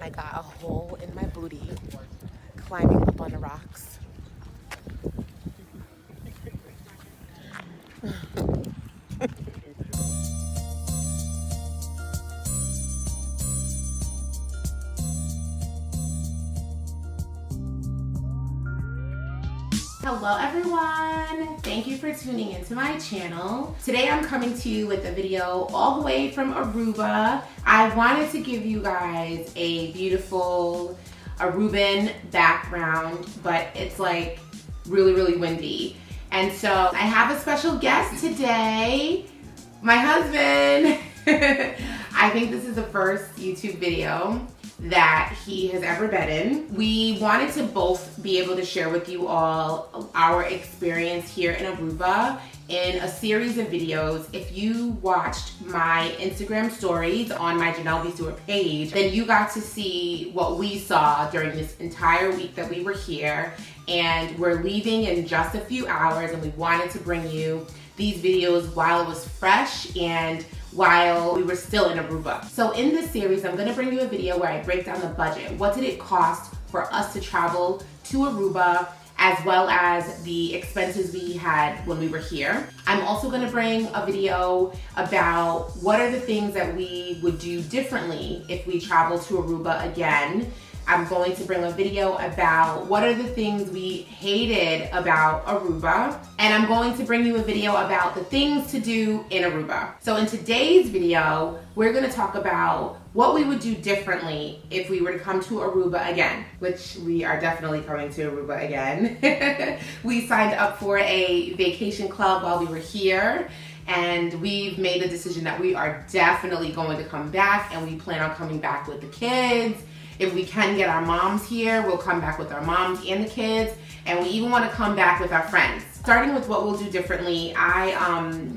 I got a hole in my booty climbing up on the rocks. Hello everyone! Thank you for tuning into my channel. Today I'm coming to you with a video all the way from Aruba. I wanted to give you guys a beautiful Aruban background, but it's like really windy. And so I have a special guest today, my husband. I think this is the first YouTube video that he has ever been in. We wanted to both be able to share with you all our experience here in Aruba in a series of videos. If you watched my Instagram stories on my Jenell B Stewart page, then you got to see what we saw during this entire week that we were here. And we're leaving in just a few hours, and we wanted to bring you these videos while it was fresh and while we were still in Aruba. So in this series, I'm gonna bring you a video where I break down the budget. What did it cost for us to travel to Aruba, as well as the expenses we had when we were here. I'm also gonna bring a video about what are the things that we would do differently if we travel to Aruba again. I'm going to bring a video about what are the things we hated about Aruba, and I'm going to bring you a video about the things to do in Aruba. So in today's video, we're gonna talk about what we would do differently if we were to come to Aruba again, which we are definitely coming to Aruba again. We signed up for a vacation club while we were here, and we've made a decision that we are definitely going to come back, and we plan on coming back with the kids. If we can get our moms here, we'll come back with our moms and the kids, and we even want to come back with our friends. Starting with what we'll do differently, I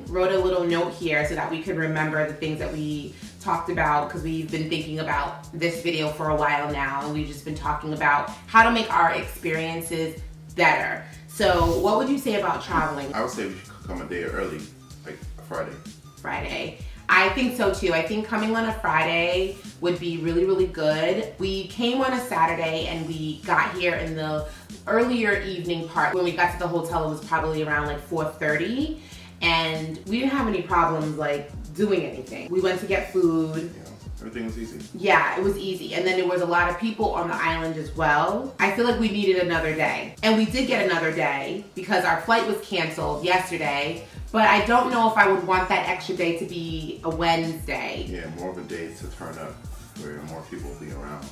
wrote a little note here so that we could remember the things that we talked about, because we've been thinking about this video for a while now, and we've just been talking about how to make our experiences better. So what would you say about traveling? I would say we should come a day early, like a Friday. Friday. I think so too. I think coming on a Friday would be really good. We came on a Saturday and we got here in the earlier evening part. When we got to the hotel, it was probably around like 4:30, and we didn't have any problems like doing anything. We went to get food. Yeah, everything was easy. Yeah, it was easy. And then there was a lot of people on the island as well. I feel like we needed another day. And we did get another day because our flight was canceled yesterday. But I don't know if I would want that extra day to be a Wednesday. Yeah, more of a day to turn up where more people will be around.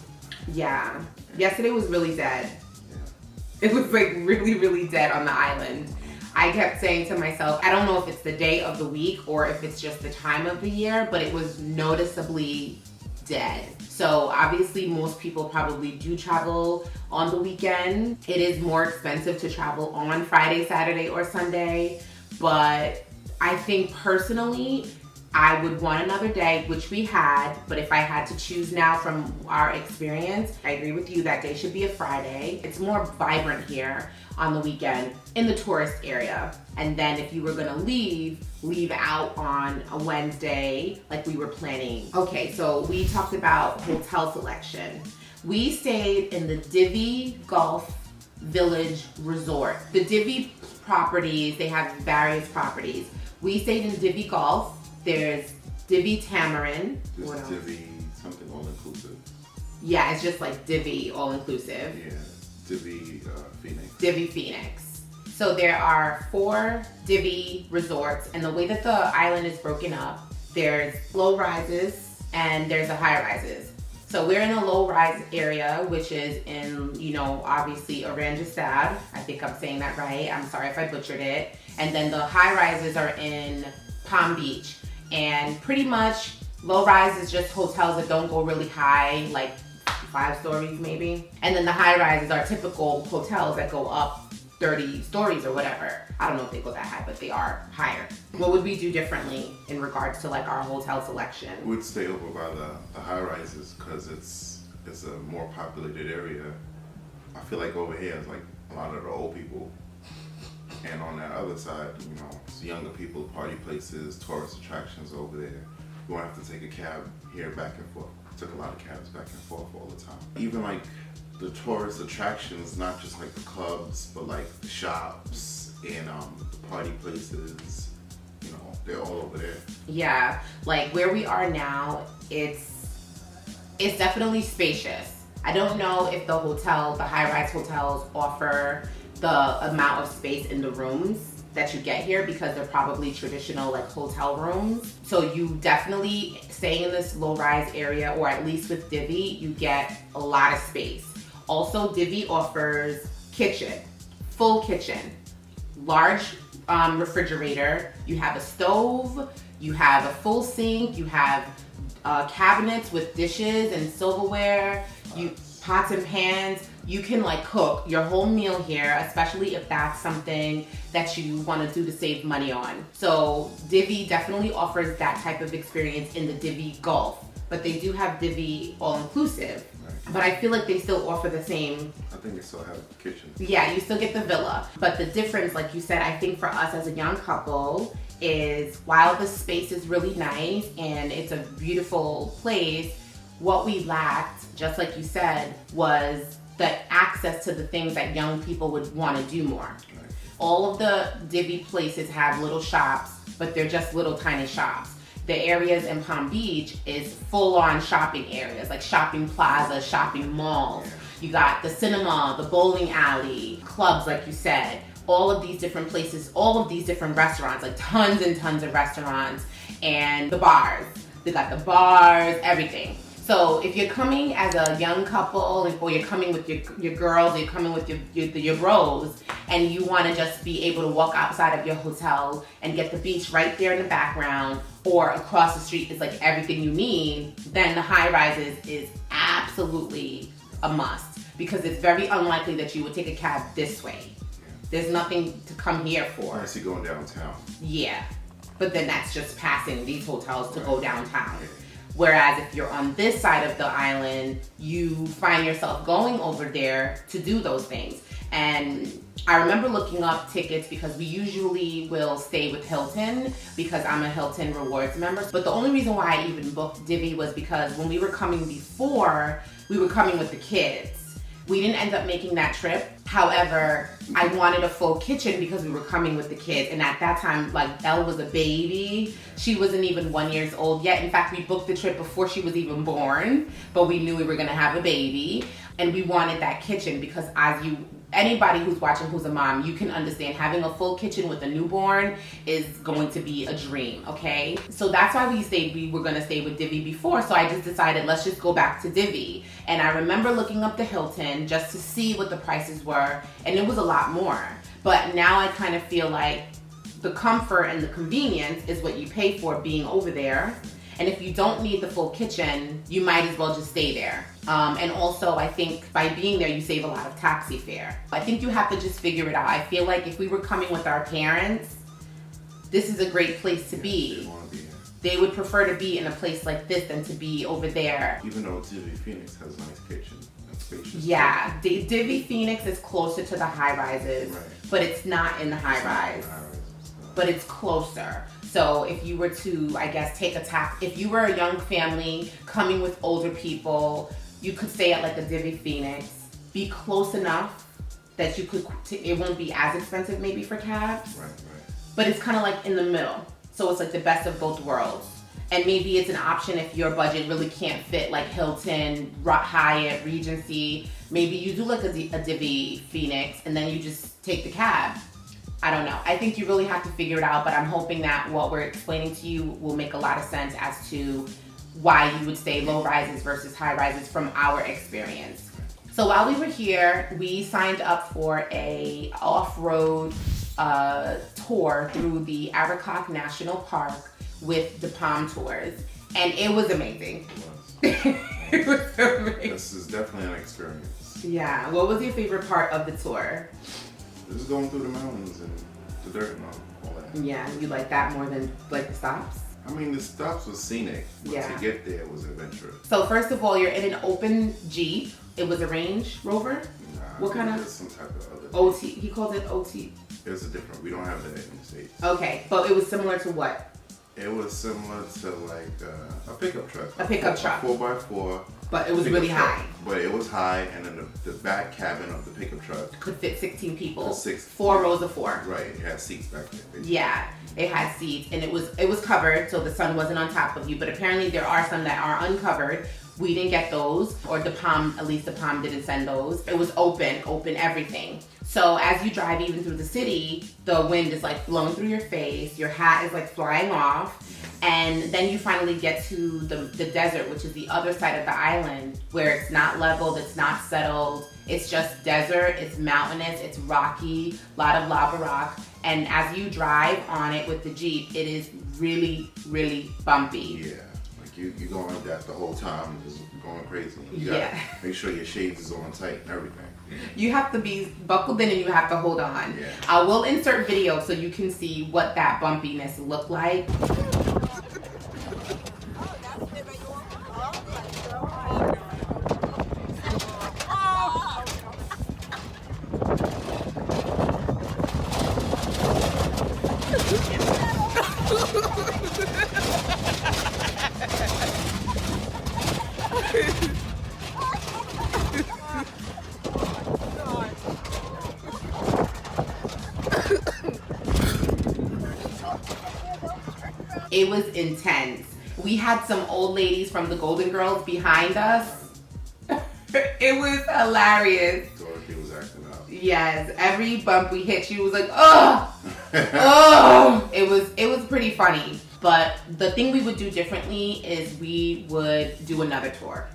Yeah. Yesterday was really dead. Yeah. It was like really dead on the island. I kept saying to myself, I don't know if it's the day of the week or if it's just the time of the year, but it was noticeably dead. So obviously most people probably do travel on the weekend. It is more expensive to travel on Friday, Saturday, or Sunday. But I think personally, I would want another day, which we had, but if I had to choose now from our experience, I agree with you, that day should be a Friday. It's more vibrant here on the weekend in the tourist area. And then if you were gonna leave out on a Wednesday, like we were planning. Okay, so we talked about hotel selection. We stayed in the Divi Golf Village Resort. The Divi properties, they have various properties. We stayed in Divi Golf. There's Divi Tamarin. Just Divi, something all-inclusive. Yeah, it's just like Divi all-inclusive. Yeah, Divi Phoenix. Divi Phoenix. So there are 4 Divi resorts, and the way that the island is broken up, there's low rises and there's the high rises. So we're in a low rise area, which is in, you know, obviously Oranjestad. I think I'm saying that right. I'm sorry if I butchered it. And then the high rises are in Palm Beach. And pretty much low rise is just hotels that don't go really high, like 5 stories maybe. And then the high rises are typical hotels that go up 30 stories or whatever. I don't know if they go that high, but they are higher. What would we do differently in regards to like our hotel selection? We'd stay over by the high rises because it's a more populated area. I feel like over here is like a lot of the old people. And on that other side, you know, it's younger people, party places, tourist attractions over there. You won't have to take a cab here back and forth. took a lot of cabs back and forth all the time. Even like the tourist attractions, not just like the clubs, but like the shops and the party places, you know, they're all over there. Yeah, like where we are now, it's definitely spacious. I don't know if the high-rise hotels offer the amount of space in the rooms that you get here because they're probably traditional like hotel rooms. So you definitely staying in this low-rise area, or at least with Divi, you get a lot of space. Also, Divi offers kitchen, full kitchen, large refrigerator. You have a stove, you have a full sink, you have cabinets with dishes and silverware, pots and pans. You can like cook your whole meal here, especially if that's something that you want to do to save money on. So Divi definitely offers that type of experience in the Divi Gulf, but they do have Divi all-inclusive. Right. But I feel like they still offer the same. I think they still have a kitchen. Yeah, you still get the villa. But the difference, like you said, I think for us as a young couple is while the space is really nice and it's a beautiful place, what we lacked, just like you said, was the access to the things that young people would want to do more. Right. All of the Divi places have little shops, but they're just little tiny shops. The areas in Palm Beach is full-on shopping areas, like shopping plazas, shopping malls. You got the cinema, the bowling alley, clubs, like you said, all of these different places, all of these different restaurants, like tons and tons of restaurants, and the bars. They got the bars, everything. So if you're coming as a young couple, or you're coming with your girls, or you're coming with your bros, and you want to just be able to walk outside of your hotel and get the beach right there in the background, or across the street is like everything you need, then the high rises is absolutely a must, because it's very unlikely that you would take a cab this way. There's nothing to come here for. Unless you're going downtown. Yeah, but then that's just passing these hotels to go downtown. Whereas if you're on this side of the island, you find yourself going over there to do those things. And I remember looking up tickets because we usually will stay with Hilton because I'm a Hilton Rewards member. But the only reason why I even booked Divi was because when we were coming before, we were coming with the kids. We didn't end up making that trip. However, I wanted a full kitchen because we were coming with the kids. And at that time, like, Elle was a baby. She wasn't even 1 year old yet. In fact, we booked the trip before she was even born, but we knew we were gonna have a baby. And we wanted that kitchen because anybody who's watching who's a mom, you can understand having a full kitchen with a newborn is going to be a dream, okay? So that's why we were gonna stay with Divi before, so I just decided let's just go back to Divi. And I remember looking up the Hilton just to see what the prices were, and it was a lot more. But now I kind of feel like the comfort and the convenience is what you pay for being over there. And if you don't need the full kitchen, you might as well just stay there. And also, I think by being there, you save a lot of taxi fare. I think you have to just figure it out. I feel like if we were coming with our parents, this is a great place to be. They would prefer to be in a place like this than to be over there. Even though Divi Phoenix has a nice kitchen. Yeah, Divi Phoenix is closer to the high rises, right, but it's not in the high rise. But it's closer. So if you were to, I guess, take a taxi, if you were a young family coming with older people, you could stay at like a Divi Phoenix, be close enough that you could, it won't be as expensive maybe for cabs, right. But it's kind of like in the middle. So it's like the best of both worlds. And maybe it's an option if your budget really can't fit like Hilton, Hyatt, Regency. Maybe you do like a Divi Phoenix and then you just take the cab. I don't know. I think you really have to figure it out, but I'm hoping that what we're explaining to you will make a lot of sense as to why you would stay low rises versus high rises from our experience. So while we were here, we signed up for a off-road tour through the Aricok National Park with the Palm Tours, and it was amazing. It was amazing. This is definitely an experience. Yeah. What was your favorite part of the tour? Just going through the mountains and the dirt and all that. Yeah, you like that more than like the stops? I mean, the stops was scenic, but yeah, to get there was adventurous. So first of all, you're in an open Jeep. It was a Range Rover? Nah, what kind of? Some type of other OT. He called it OT. It's a different, we don't have that in the States. Okay, but it was similar to what? It was similar to like a pickup truck. A pickup truck. 4x4. But it was really high. But it was high, and then the back cabin of the pickup truck could fit 16 people. 4 rows of 4. Right, it had seats back there. Basically. Yeah, it had seats, and it was covered, so the sun wasn't on top of you. But apparently there are some that are uncovered. We didn't get those, or at least the Palm didn't send those. It was open everything. So as you drive even through the city, the wind is like blowing through your face, your hat is like flying off, and then you finally get to the desert, which is the other side of the island, where it's not leveled, it's not settled, it's just desert, it's mountainous, it's rocky, a lot of lava rock, and as you drive on it with the Jeep, it is really, really bumpy. Yeah. You going like that the whole time, just going crazy. You gotta make sure your shades is on tight and everything. You have to be buckled in and you have to hold on. Yeah. I will insert video so you can see what that bumpiness looked like. It was intense. We had some old ladies from the Golden Girls behind us. It was hilarious. Dorothy was acting up. Yes, every bump we hit, she was like, "Oh, oh!" It was pretty funny. But the thing we would do differently is we would do another tour.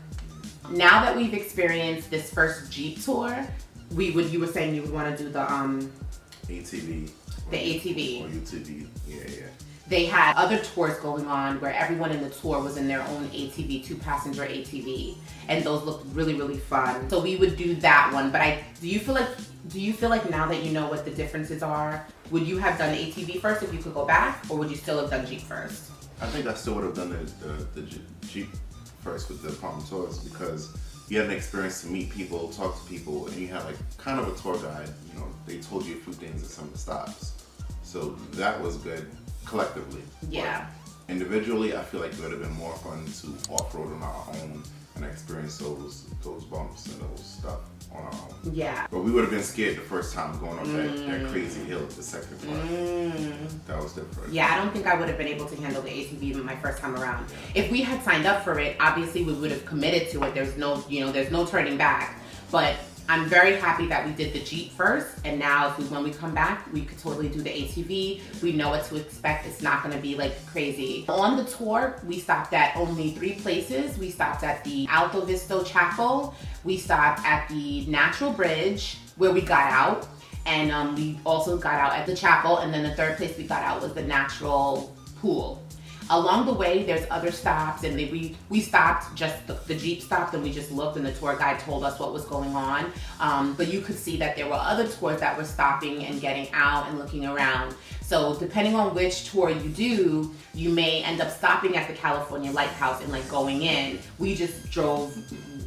Now that we've experienced this first Jeep tour, you were saying you would want to do the ATV. The ATV. Or UTV. Yeah. They had other tours going on where everyone in the tour was in their own ATV, 2-passenger ATV, and those looked really, really fun. So we would do that one. But do you feel like now that you know what the differences are, would you have done ATV first if you could go back, or would you still have done Jeep first? I think I still would have done the Jeep first with the Palm tours, because you had an experience to meet people, talk to people, and you had like kind of a tour guide. You know, they told you a few things at some of the stops, so that was good. Collectively. Yeah. But individually, I feel like it would have been more fun to off-road on our own and experience those bumps and those stuff on our own. Yeah. But we would have been scared the first time going up that crazy hill the second time. That was different. Yeah, I don't think I would have been able to handle the ATV even my first time around. Yeah. If we had signed up for it, obviously we would have committed to it. There's no turning back. But I'm very happy that we did the Jeep first, and now when we come back, we could totally do the ATV. We know what to expect. It's not gonna be like crazy. On the tour, we stopped at only 3 places. We stopped at the Alto Visto Chapel. We stopped at the Natural Bridge, where we got out. And we also got out at the chapel, and then the third place we got out was the natural pool. Along the way, there's other stops, and we stopped, just the Jeep stopped, and we just looked, and the tour guide told us what was going on. But you could see that there were other tours that were stopping and getting out and looking around. So depending on which tour you do, you may end up stopping at the California Lighthouse and like going in. We just drove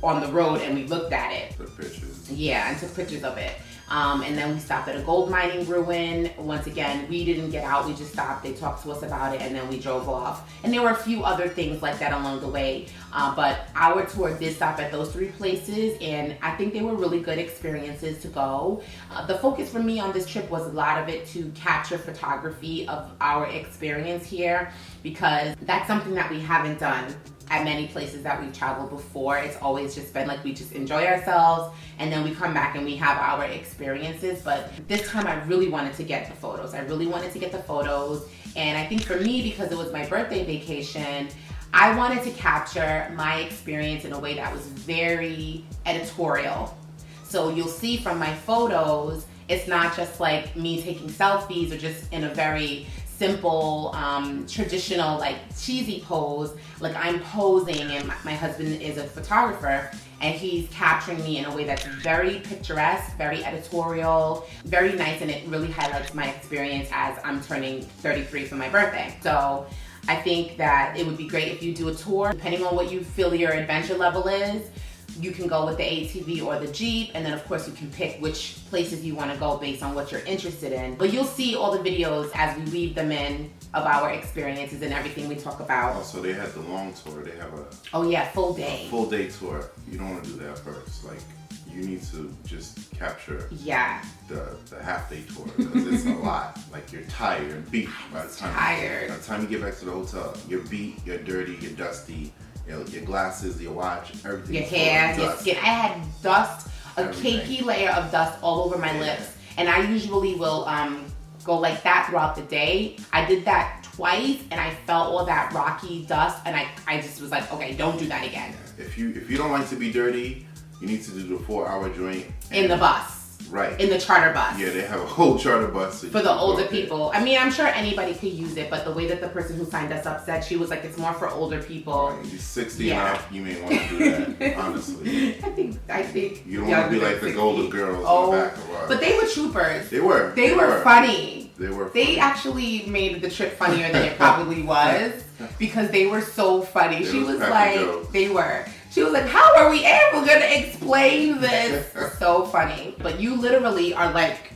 on the road and we looked at it. Took pictures. Yeah, and took pictures of it. And then we stopped at a gold mining ruin. Once again, we didn't get out, we just stopped. They talked to us about it, and then we drove off. And there were a few other things like that along the way. But our tour did stop at those 3 places, and I think they were really good experiences to go. The focus for me on this trip was a lot of it to capture photography of our experience here, because that's something that we haven't done at many places that we've traveled before. It's always just been like we just enjoy ourselves, and then we come back and we have our experiences. But this time I really wanted to get the photos. And I think for me, because it was my birthday vacation, I wanted to capture my experience in a way that was very editorial. So you'll see from my photos, it's not just like me taking selfies or just in a very simple, traditional, like cheesy pose. Like I'm posing, and my husband is a photographer, and he's capturing me in a way that's very picturesque, very editorial, very nice, and it really highlights my experience as I'm turning 33 for my birthday. So I think that it would be great if you do a tour, depending on what you feel your adventure level is. You can go with the ATV or the Jeep, and then of course you can pick which places you want to go based on what you're interested in. But you'll see all the videos as we weave them in of our experiences and everything we talk about. Also, they had the long tour. They have a full day. Full day tour. You don't want to do that first. Like, you need to just capture the half day tour because it's a lot. Like, you're tired and beat by the time you get back to the hotel. You're beat, you're dirty, you're dusty. Your glasses, your watch, everything. Your hair, your skin. I had dust, cakey layer of dust all over my lips. And I usually will go like that throughout the day. I did that twice and I felt all that rocky dust and I just was like, okay, don't do that again. If you don't like to be dirty, you need to do the 4-hour joint. In the bus. Right. In the charter bus. Yeah, they have a whole charter bus. For the older people. I mean, I'm sure anybody could use it, but the way that the person who signed us up said, she was like, it's more for older people. Right. You're 60 and up, you may want to do that, honestly. I think. You don't want to be like the Golden Girls in the back of ours. But they were troopers. They were. They were funny. They were funny. They actually made the trip funnier than it probably was because they were so funny. She was like, She was like, how are we ever going to explain this? So funny. But you literally are like,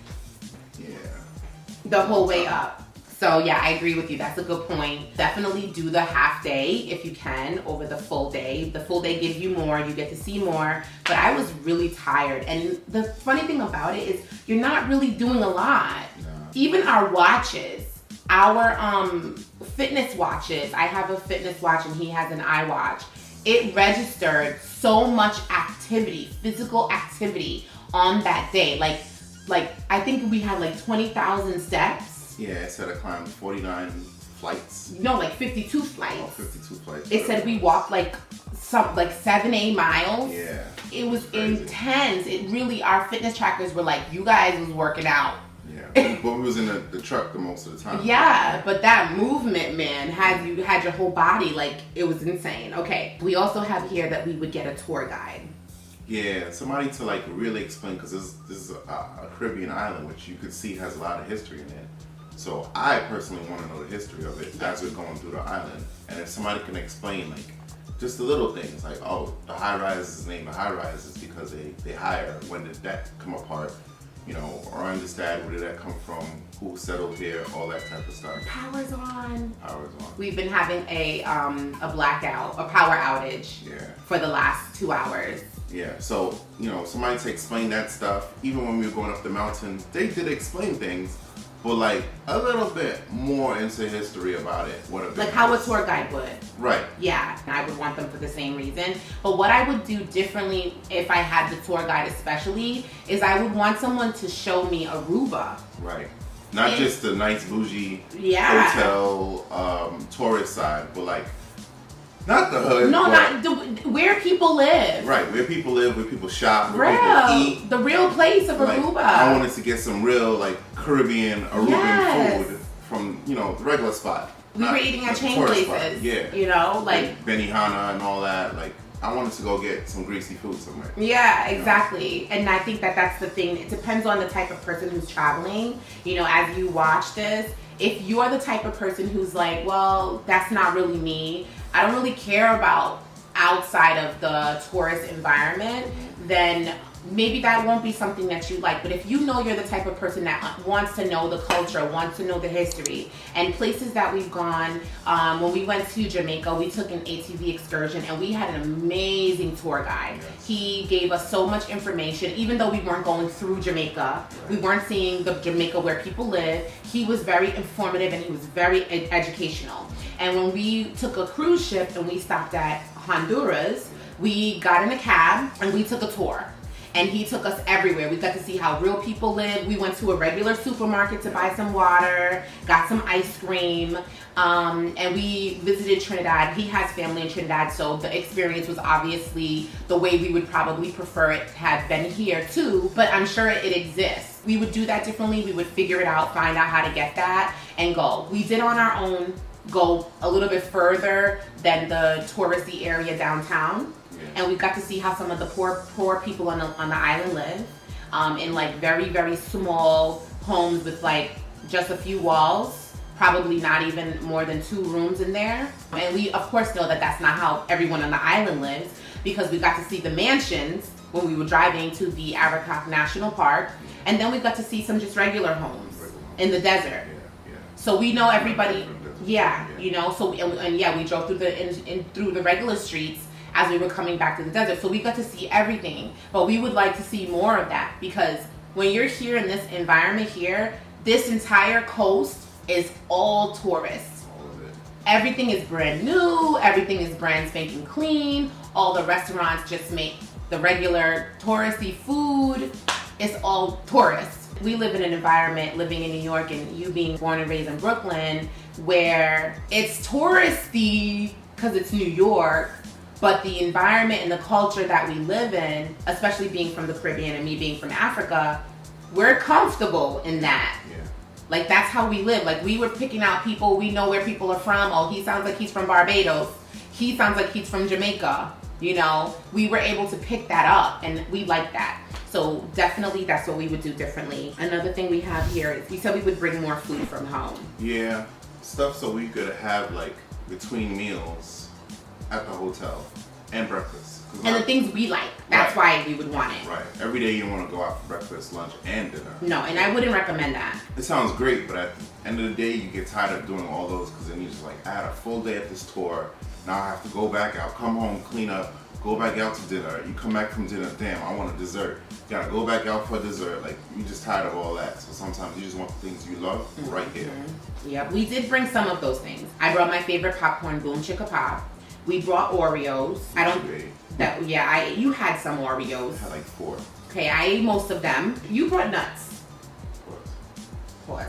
the whole way up. So yeah, I agree with you. That's a good point. Definitely do the half day if you can over the full day. The full day gives you more. You get to see more. But I was really tired. And the funny thing about it is you're not really doing a lot. No. Even our watches, our fitness watches. I have a fitness watch and he has an iWatch. It registered so much activity, physical activity on that day. Like I think we had like 20,000 steps. Yeah, it said I climbed 49 flights. No, like 52 flights. Oh, 52 flights. It said we walked like 7-8 miles. Yeah. It was intense. It really, our fitness trackers were like, you guys was working out. Yeah, but we was in the truck the most of the time. Yeah, but that movement, man, had your whole body, like, it was insane. Okay, we also have here that we would get a tour guide. Yeah, somebody to like really explain, because this is a Caribbean island, which you could see has a lot of history in it. So I personally want to know the history of it as we're going through the island. And if somebody can explain, like, just the little things, like, oh, the high rise is named the high rise is because they higher. When did that come apart? You know, or understand where did that come from, who settled here, all that type of stuff. Power's on. Power's on. We've been having a blackout, a power outage for the last 2 hours. Yeah, so, you know, somebody to explain that stuff. Even when we were going up the mountain, they did explain things, but like a little bit more into history about it. Like how a tour guide would. Right. Yeah, and I would want them for the same reason. But what I would do differently if I had the tour guide especially, is I would want someone to show me Aruba. Right. Not just the nice bougie hotel, tourist side, but like, not the hood. No, not where people live. Right, where people live, where people shop, where people eat. The real place of Aruba. Like, I wanted to get some real, like, Caribbean, Aruban food from, you know, the regular spot. We were eating at chain places. Yeah. You know, like Benihana and all that. Like, I wanted to go get some greasy food somewhere. Yeah, exactly. And I think that that's the thing. It depends on the type of person who's traveling. You know, as you watch this, if you're the type of person who's like, well, that's not really me, I don't really care about outside of the tourist environment, then maybe that won't be something that you like. But if you know you're the type of person that wants to know the culture, wants to know the history, and places that we've gone, when we went to Jamaica, we took an ATV excursion and we had an amazing tour guide. He gave us so much information, even though we weren't going through Jamaica, we weren't seeing the Jamaica where people live. He was very informative and he was very educational. And when we took a cruise ship and we stopped at Honduras, we got in a cab and we took a tour. And he took us everywhere. We got to see how real people live. We went to a regular supermarket to buy some water, got some ice cream, and we visited Trinidad. He has family in Trinidad, so the experience was obviously the way we would probably prefer it to have been here too, but I'm sure it exists. We would do that differently. We would figure it out, find out how to get that, and go. We did on our own go a little bit further than the touristy area downtown. And we got to see how some of the poor people on the island live, in like very, very small homes with like just a few walls, probably not even more than 2 rooms in there. And we of course know that that's not how everyone on the island lives. because we got to see the mansions when we were driving to the Aruba National Park, and then we got to see some just regular homes in the desert. So we know everybody. You know. So and yeah, we drove through through the regular streets as we were coming back to the desert. So we got to see everything. But we would like to see more of that, because when you're here in this environment here, this entire coast is all tourists. All of it. Everything is brand new. Everything is brand spanking clean. All the restaurants just make the regular touristy food. It's all tourists. We live in an environment, living in New York, and you being born and raised in Brooklyn, where it's touristy because it's New York, but the environment and the culture that we live in, especially being from the Caribbean and me being from Africa, we're comfortable in that. Yeah. Like, that's how we live. Like, we were picking out people, we know where people are from. Oh, he sounds like he's from Barbados. He sounds like he's from Jamaica. You know, we were able to pick that up, and we like that. So definitely that's what we would do differently. Another thing we have here is we said we would bring more food from home. Yeah, stuff so we could have like between meals at the hotel and breakfast. And the things we like, that's why we would want it. Right, every day you don't want to go out for breakfast, lunch, and dinner. No, and I wouldn't recommend that. It sounds great, but at the end of the day, you get tired of doing all those, because then you just like, I had a full day at this tour, now I have to go back out, come home, clean up, go back out to dinner. You come back from dinner, damn, I want a dessert. You gotta go back out for dessert. Like, you're just tired of all that. So sometimes you just want the things you love right here. Yep, we did bring some of those things. I brought my favorite popcorn, Boom Chicka Pop. We brought Oreos. You had some Oreos. I had like 4. Okay, I ate most of them. You brought nuts. Of course.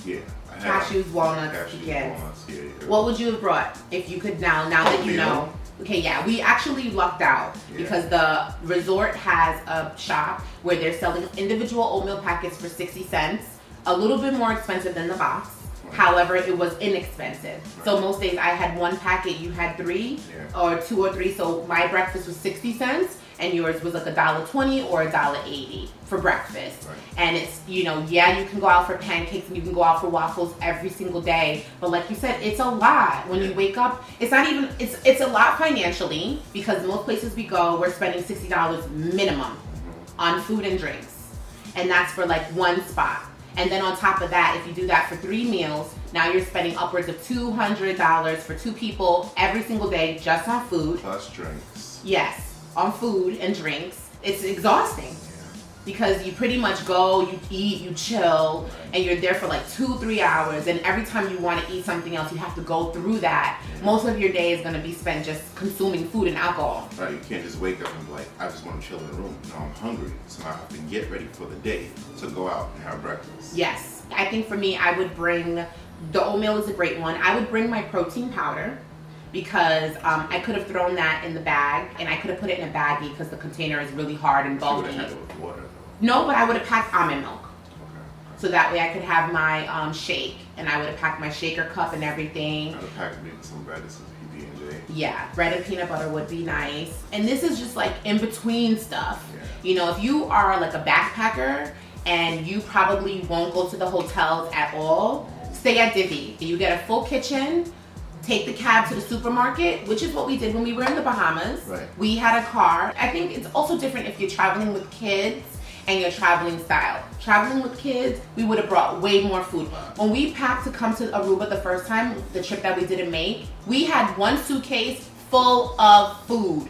Yeah. I had Cashews, walnuts, pecans. Yeah. What would you have brought if you could now that you know? Okay, yeah, we actually lucked out because the resort has a shop where they're selling individual oatmeal packets for 60 cents, a little bit more expensive than the box. However, it was inexpensive. So most days I had 1 packet, you had 3, or 2 or 3. So my breakfast was 60 cents, and yours was like $1.20 or $1.80 for breakfast. Right. And it's, you know, yeah, you can go out for pancakes and you can go out for waffles every single day. But like you said, it's a lot. When you wake up, it's not even, it's a lot financially, because most places we go, we're spending $60 minimum on food and drinks. And that's for like 1 spot. And then on top of that, if you do that for 3 meals, now you're spending upwards of $200 for 2 people every single day just on food. Plus drinks. Yes, on food and drinks. It's exhausting because you pretty much go, you eat, you chill, and you're there for like 2-3 hours. And every time you want to eat something else, you have to go through that. Most of your day is going to be spent just consuming food and alcohol. Right, you can't just wake up and be like, I just want to chill in the room. No, I'm hungry, so I have to get ready for the day to go out and have breakfast. Yes, I think for me, I would bring, the oatmeal is a great one. I would bring my protein powder, because I could have thrown that in the bag, and I could have put it in a baggie because the container is really hard and bulky. You would have had it with water. No, but I would have packed almond milk. Okay. So that way I could have my shake, and I would have packed my shaker cup and everything. I would have packed maybe some bread and some PB&J. Yeah, bread and peanut butter would be nice. And this is just like in between stuff. Yeah. You know, if you are like a backpacker and you probably won't go to the hotels at all, stay at Divvy. You get a full kitchen. Take the cab to the supermarket, which is what we did when we were in the Bahamas. Right. We had a car. I think it's also different if you're traveling with kids and you're traveling style. Traveling with kids, we would have brought way more food. When we packed to come to Aruba the first time, the trip that we didn't make, we had 1 suitcase full of food.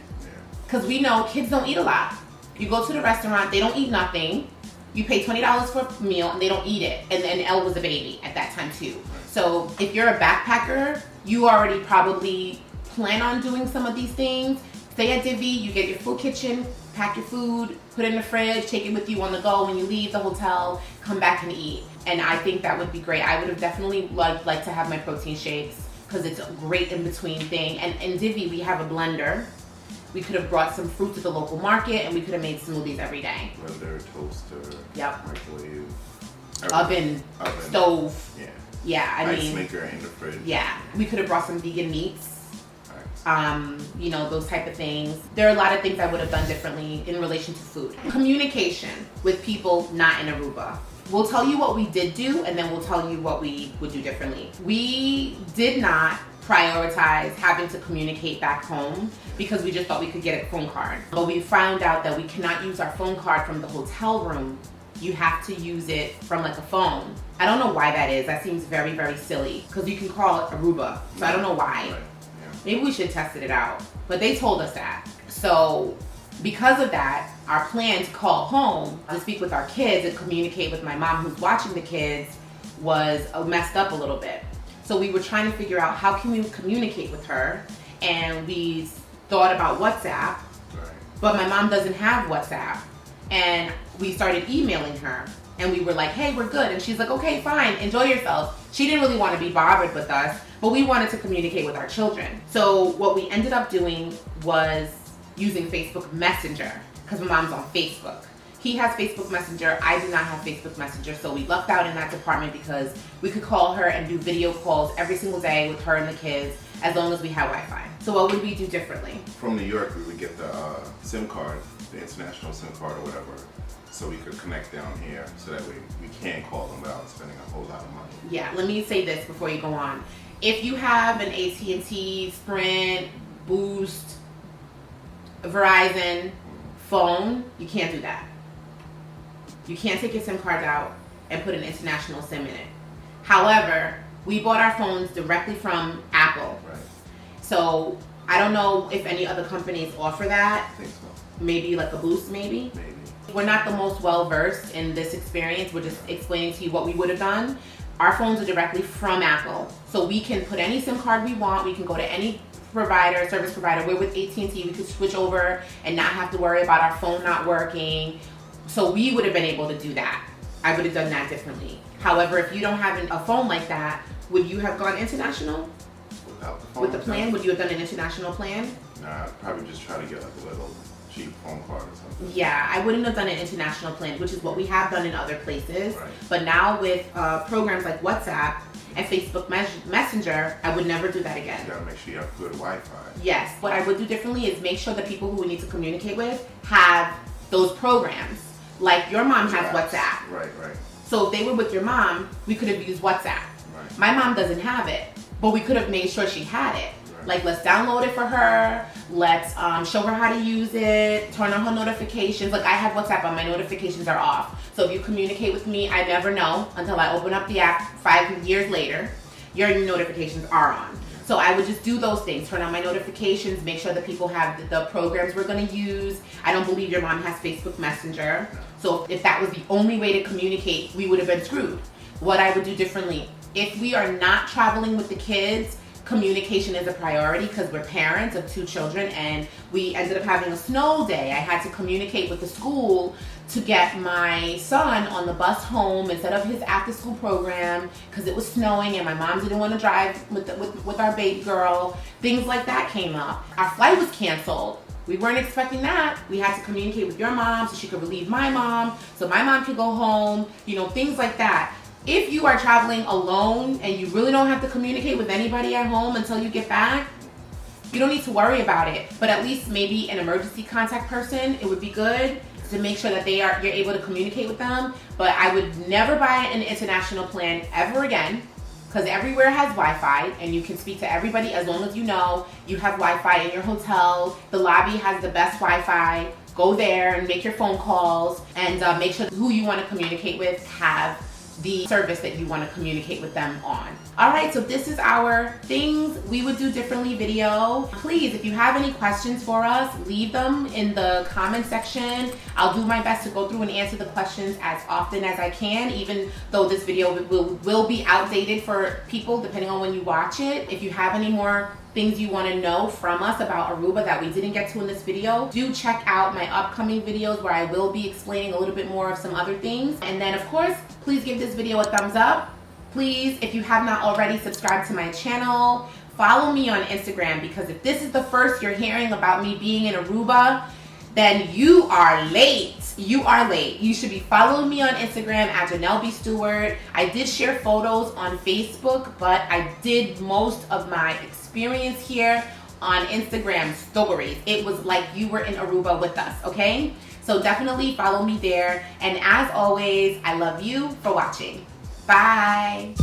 Because we know kids don't eat a lot. You go to the restaurant, they don't eat nothing. You pay $20 for a meal and they don't eat it. And then Elle was a baby at that time too. So if you're a backpacker, you already probably plan on doing some of these things. Stay at Divvy, you get your full kitchen, pack your food, put it in the fridge, take it with you on the go when you leave the hotel, come back and eat. And I think that would be great. I would have definitely liked to have my protein shakes because it's a great in-between thing. And in Divvy, we have a blender. We could have brought some fruit to the local market and we could have made smoothies every day. Blender, toaster, microwave, oven, stove. Yeah. Yeah, I ice mean, maker in the fridge. Yeah, we could have brought some vegan meats. You know, those type of things. There are a lot of things I would have done differently in relation to food. Communication with people not in Aruba. We'll tell you what we did do, and then we'll tell you what we would do differently. We did not prioritize having to communicate back home because we just thought we could get a phone card. But we found out that we cannot use our phone card from the hotel room. You have to use it from like a phone. I don't know why that is. That seems very, very silly because you can call it Aruba. So I don't know why. Right. Yeah. Maybe we should test it out. But they told us that. So because of that, our plan to call home to speak with our kids and communicate with my mom who's watching the kids was messed up a little bit. So we were trying to figure out how can we communicate with her, and we thought about WhatsApp, Right. but my mom doesn't have WhatsApp. And we started emailing her and we were like, hey, we're good. And she's like, okay, fine, enjoy yourself. She didn't really want to be bothered with us, but we wanted to communicate with our children. So what we ended up doing was using Facebook Messenger because my mom's on Facebook. He has Facebook Messenger, I do not have Facebook Messenger, so we lucked out in that department because we could call her and do video calls every single day with her and the kids as long as we had Wi-Fi. So what would we do differently? From New York, we would get the SIM card, the international SIM card or whatever, so we could connect down here so that we can call them without spending a whole lot of money. Yeah, let me say this before you go on. If you have an AT&T, Sprint, Boost, Verizon phone, you can't do that. You can't take your SIM card out and put an international SIM in it. However, we bought our phones directly from Apple. Right. So I don't know if any other companies offer that. I think so. Maybe like a Boost, maybe. Maybe. We're not the most well versed in this experience. We're just explaining to you what we would have done. Our phones are directly from Apple. So we can put any SIM card we want. We can go to any provider, service provider. We're with AT&T. We could switch over and not have to worry about our phone not working. So we would have been able to do that. I would have done that differently. However, if you don't have a phone like that, would you have gone international? Without the phone? With the plan, would you have done an international plan? Nah, I'd probably just try to get like a little cheap phone card or something. Yeah, I wouldn't have done an international plan, which is what we have done in other places. Right. But now with programs like WhatsApp and Facebook Messenger, I would never do that again. You gotta make sure you have good Wi-Fi. Yes, what I would do differently is make sure the people who we need to communicate with have those programs. Like your mom has WhatsApp. Right, right. So if they were with your mom, we could have used WhatsApp. Right. My mom doesn't have it, but we could have made sure she had it. Right. Like, let's download it for her. Let's show her how to use it. Turn on her notifications. Like, I have WhatsApp, but my notifications are off. So if you communicate with me, I never know until I open up the app 5 years later. Your notifications are on. So I would just do those things. Turn on my notifications. Make sure that people have the programs we're going to use. I don't believe your mom has Facebook Messenger. So if that was the only way to communicate, we would have been screwed. What I would do differently, if we are not traveling with the kids, communication is a priority because we're parents of 2 children and we ended up having a snow day. I had to communicate with the school to get my son on the bus home instead of his after school program because it was snowing and my mom didn't want to drive with our baby girl. Things like that came up. Our flight was canceled. We weren't expecting that. We had to communicate with your mom so she could relieve my mom, so my mom could go home, things like that. If you are traveling alone and you really don't have to communicate with anybody at home until you get back, you don't need to worry about it. But at least maybe an emergency contact person, it would be good to make sure that you're able to communicate with them. But I would never buy an international plan ever again because everywhere has Wi-Fi and you can speak to everybody as long as you know you have Wi-Fi in your hotel. The lobby has the best Wi-Fi. Go there and make your phone calls and make sure who you want to communicate with have the service that you want to communicate with them on. Alright, so this is our things we would do differently video. Please, if you have any questions for us, leave them in the comment section. I'll do my best to go through and answer the questions as often as I can, even though this video will be outdated for people depending on when you watch it. If you have any more things you want to know from us about Aruba that we didn't get to in this video, do check out my upcoming videos where I will be explaining a little bit more of some other things. And then of course, please give this video a thumbs up. Please, if you have not already, subscribe to my channel. Follow me on Instagram because if this is the first you're hearing about me being in Aruba, then you are late. You are late. You should be following me on Instagram at Jenell B Stewart. I did share photos on Facebook, but I did most of my experience here on Instagram stories. It was like you were in Aruba with us, okay? So definitely follow me there. And as always, I love you for watching. Bye.